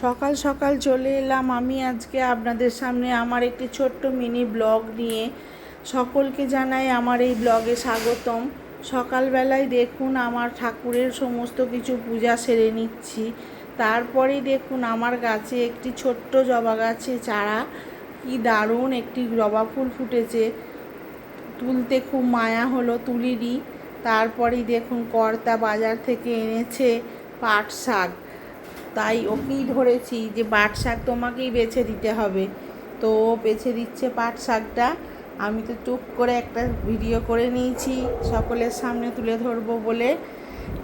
সকাল সকাল চলে এলাম আমি আজকে আপনাদের সামনে আমার একটি ছোট্ট মিনি ব্লগ নিয়ে। সকলকে জানাই আমার এই ব্লগে স্বাগতম। সকালবেলায় দেখুন আমার ঠাকুরের সমস্ত কিছু পূজা সেরে নিচ্ছি। তারপরেই দেখুন আমার গাছে একটি ছোট্ট জবা গাছে চারা, কি দারুণ একটি জবা ফুল ফুটেছে, তুলতে খুব মায়া হলো, তুলিনি। তারপরেই দেখুন কর্তা বাজার থেকে এনেছে পাট শাক, তাই ওকেই ধরেছি যে পাট শাক তোমাকেই বেছে দিতে হবে। তো ও বেছে দিচ্ছে পাট শাকটা, আমি তো চুপ করে একটা ভিডিও করে নিয়েছি সকলের সামনে তুলে ধরবো বলে।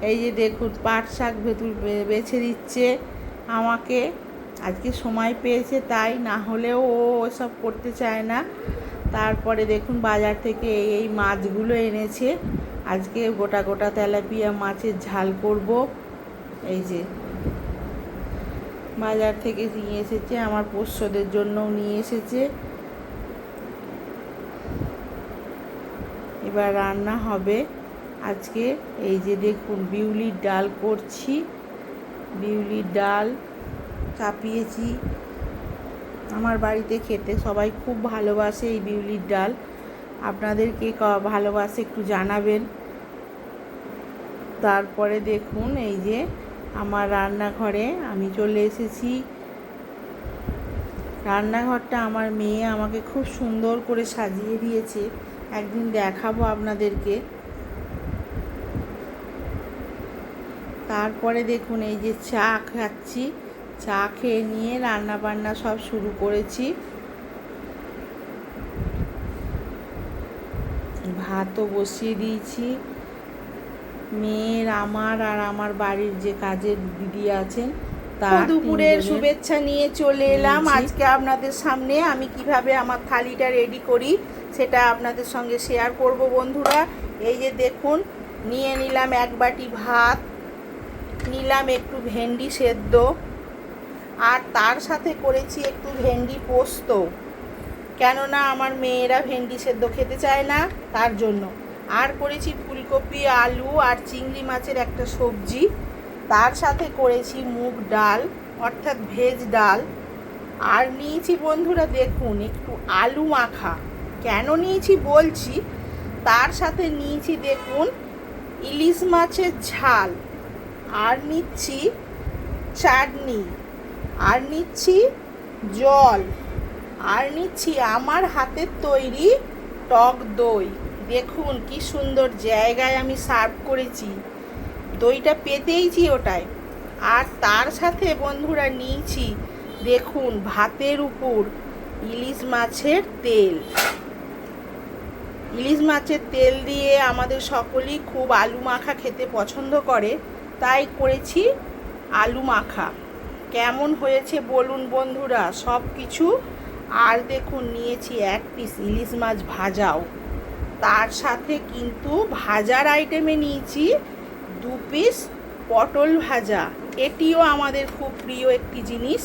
এই যে দেখুন পাট শাক বেছে দিচ্ছে আমাকে, আজকে সময় পেয়েছে তাই, না হলেও ও ওসব করতে চায় না। তারপরে দেখুন বাজার থেকে এই মাছগুলো এনেছে, আজকে গোটা গোটা তেলাপিয়া মাছের ঝাল করব। এই যে বাজার থেকে নিয়ে এসেছে, আমার পোষ্যদের জন্যও নিয়ে এসেছে। এবার রান্না হবে আজকে। এই যে দেখুন বিউলির ডাল করছি, বিউলির ডাল চাপিয়েছি। আমার বাড়িতে খেতে সবাই খুব ভালোবাসে এই বিউলির ডাল, আপনাদের কে ভালোবাসে একটু জানাবেন। তারপরে দেখুন এই যে আমার রান্নাঘরে আমি চলে এসেছি। রান্নাঘরটা আমার মেয়ে আমাকে খুব সুন্দর করে সাজিয়ে দিয়েছে, একদিন দেখাবো আপনাদেরকে। তারপরে দেখুন এই যে চা খাচ্ছি, চা খেয়ে নিয়ে রান্না বান্না সব শুরু করেছি। ভাতও বসিয়ে দিয়েছি। মেয়ের, আমার আর আমার বাড়ির যে কাজের দিদি আছেন তার দুপুরের শুভেচ্ছা নিয়ে চলে এলাম আজকে আপনাদের সামনে। আমি কিভাবে আমার থালিটা রেডি করি সেটা আপনাদের সঙ্গে শেয়ার করব বন্ধুরা। এই যে দেখুন নিয়ে নিলাম এক বাটি ভাত, নিলাম একটু ভেন্ডি সেদ্ধ, আর তার সাথে করেছি একটু ভেন্ডি পোস্ত, কেননা আমার মেয়েরা ভেন্ডি সেদ্ধ খেতে চায় না তার জন্য। আর করেছি ফুলকপি, আলু আর চিংড়ি মাছের একটা সবজি, তার সাথে করেছি মুগ ডাল অর্থাৎ ভেজ ডাল। আর নিয়েছি বন্ধুরা দেখুন একটু আলু মাখা, কেন নিয়েছি বলছি। তার সাথে নিয়েছি দেখুন ইলিশ মাছের ঝাল, আর নিচ্ছি চাটনি, আর নিচ্ছি জল, আর নিচ্ছি আমার হাতের তৈরি টক দই। দেখুন কি সুন্দর জায়গায় আমি সার্ভ করেছি, দইটা পেতেইছি ওটায়। আর তার সাথে বন্ধুরা নিয়েছি দেখুন ভাতের উপর ইলিশ মাছের তেল। ইলিশ মাছের তেল দিয়ে আমাদের সকলেই খুব আলু মাখা খেতে পছন্দ করে, তাই করেছি আলু মাখা। কেমন হয়েছে বলুন বন্ধুরা সব কিছু। আর দেখুন নিয়েছি এক পিস ইলিশ মাছ ভাজাও, তার সাথে কিন্তু ভাজার আইটেমে নিয়েছি 2 পিস পটল ভাজা, এটিও আমাদের খুব প্রিয় একটি জিনিস।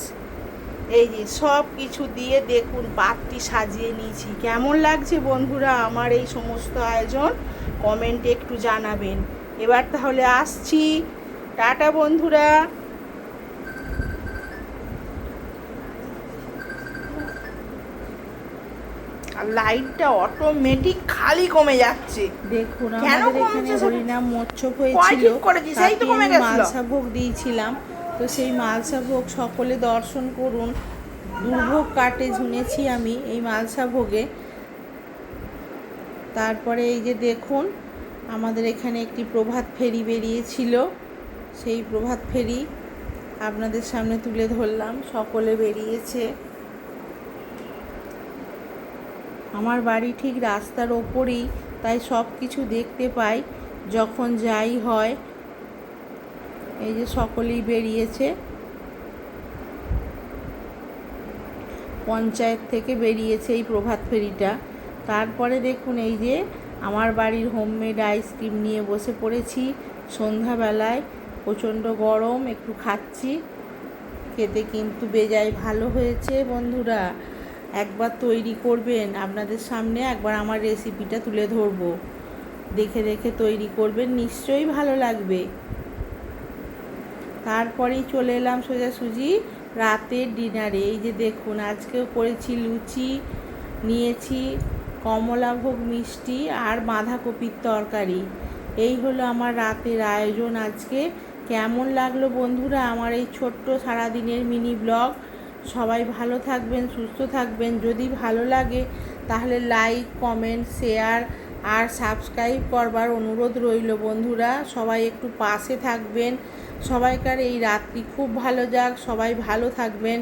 এই যে সব কিছু দিয়ে দেখুন পাতটি সাজিয়ে নিয়েছি। কেমন লাগছে বন্ধুরা আমার এই সমস্ত আয়োজন, কমেন্টে একটু জানাবেন। এবার তাহলে আসছি, টাটা বন্ধুরা। আর লাইটটা অটোমেটিক খালি কমে যাচ্ছে, দেখুন আমাদের এখানে হরিনাম মৎস্য হয়েছিল, তাতে আমি মালসা ভোগ দিয়েছিলাম। তো সেই মালসা ভোগ সকলে দর্শন করুন, দুর্ভোগ কাটে শুনেছি আমি এই মালসা ভোগে। তারপরে এই যে দেখুন আমাদের এখানে একটি প্রভাত ফেরি বেরিয়েছিল, সেই প্রভাত ফেরি আপনাদের সামনে তুলে ধরলাম, সকলে বেরিয়েছে। আমার বাড়ি ঠিক রাস্তার ওপরেই, তাই সব কিছু দেখতে পাই যখন যাই হয়। এই যে সকলেই বেরিয়েছে, পঞ্চায়েত থেকে বেরিয়েছে এই প্রভাত ফেরিটা। তারপরে দেখুন এই যে আমার বাড়ির হোমমেড আইসক্রিম নিয়ে বসে পড়েছি সন্ধ্যাবেলায়, প্রচণ্ড গরম, একটু খাচ্ছি, খেতে কিন্তু বেজায় ভালো হয়েছে বন্ধুরা। একবার তৈরি করবেন, আপনাদের সামনে একবার আমার রেসিপিটা তুলে ধরবো, দেখে দেখে তৈরি করবেন, নিশ্চয়ই ভালো লাগবে। তারপরেই চলে এলাম সোজাসুজি রাতের ডিনারে। এই যে দেখুন, আজকেও করেছি লুচি, নিয়েছি কমলাভোগ মিষ্টি আর বাঁধাকপির তরকারি। এই হলো আমার রাতের আয়োজন আজকে। কেমন লাগলো বন্ধুরা আমার এই ছোট্ট সারাদিনের মিনি ব্লগ? সবাই ভালো থাকবেন, সুস্থ থাকবেন। যদি ভালো লাগে তাহলে লাইক, কমেন্ট, শেয়ার আর সাবস্ক্রাইব করবার অনুরোধ রইল বন্ধুরা। সবাই একটু পাশে থাকবেন। সবাইকার এই রাত্রি খুব ভালো যাক, সবাই ভালো থাকবেন।